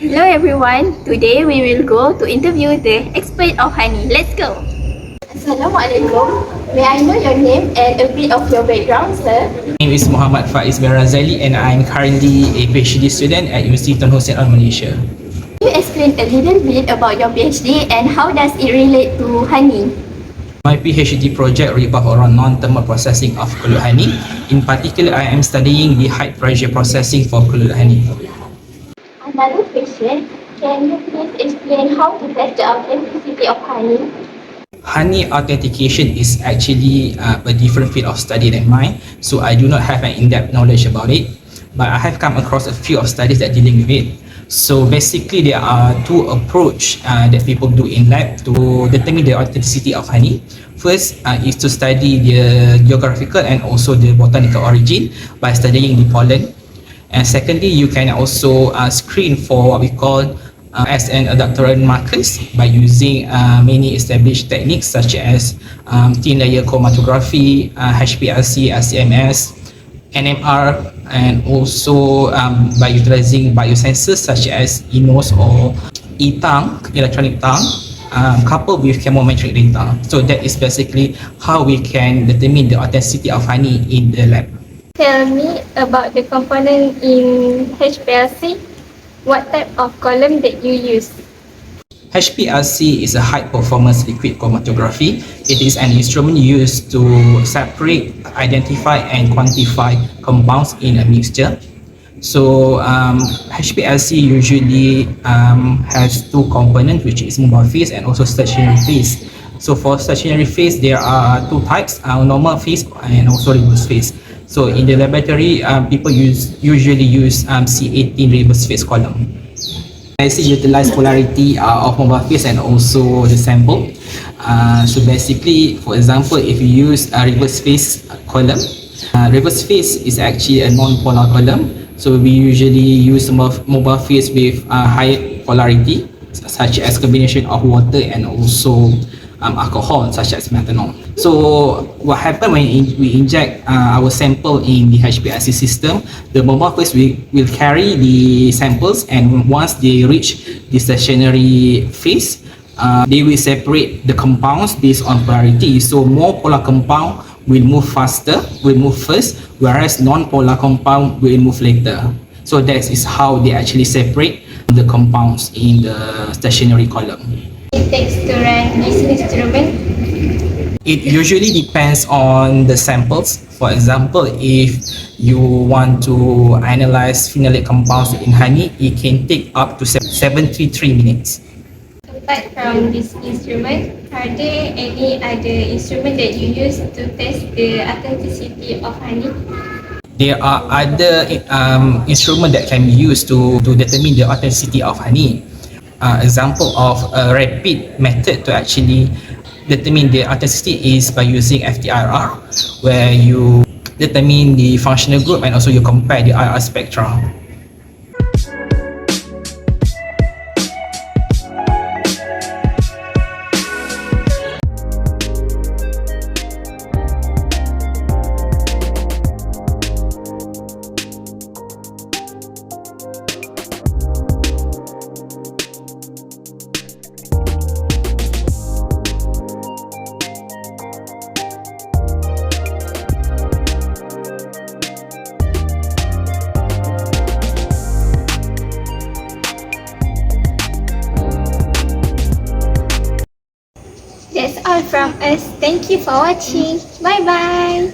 Hello everyone, today we will go to interview the expert of honey. Let's go! Assalamualaikum. May I know your name and a bit of your background, sir? My name is Muhammad Faiz bin Razali and I'm currently a PhD student at University Tun Hussein Al Malaysia. Can you explain a little bit about your PhD and how does it relate to honey? My PhD project revolves around non-thermal processing of kulit honey. In particular, I am studying the high pressure processing for kulit honey. Another question, can you please explain how to test the authenticity of honey? Honey authentication is actually a different field of study than mine, so I do not have an in-depth knowledge about it, but I have come across a few of studies that dealing with it. So basically, there are two approach that people do in lab to determine the authenticity of honey. First is to study the geographical and also the botanical origin by studying the pollen. And secondly, you can also screen for what we call as an adaptorant markers by using many established techniques such as thin layer chromatography, HPLC, RCMS, NMR, and also by utilizing biosensors such as ENOS or e-tongue, electronic tongue, coupled with chemometric data. So that is basically how we can determine the authenticity of honey in the lab. Tell me about the component in HPLC. What type of column that you use? HPLC is a high performance liquid chromatography. It is an instrument used to separate, identify and quantify compounds in a mixture. So HPLC usually has two components, which is mobile phase and also stationary phase. So for stationary phase, there are two types, normal phase and also reverse phase. So in the laboratory, people usually use C18 reverse phase column. I see utilize polarity of mobile phase and also the sample. So basically, for example, if you use a reverse phase column, reverse phase is actually a non-polar column. So we usually use mobile phase with high polarity, such as combination of water and also alcohol, such as methanol. So what happens when we inject our sample in the HPLC system, the mobile phase will carry the samples, and once they reach the stationary phase, they will separate the compounds based on polarity. So more polar compound will move faster, will move first, whereas non-polar compound will move later. So that is how they actually separate the compounds in the stationary column. It takes to run this instrument. It usually depends on the samples. For example, if you want to analyze phenolic compounds in honey, it can take up to 73 minutes. Apart from this instrument, are there any other instrument that you use to test the authenticity of honey? There are other instruments that can be used to determine the authenticity of honey. Example of a rapid method to actually determine the authenticity is by using FTIR, where you determine the functional group and also you compare the IR spectra. That's all from us. Thank you for watching. Bye bye.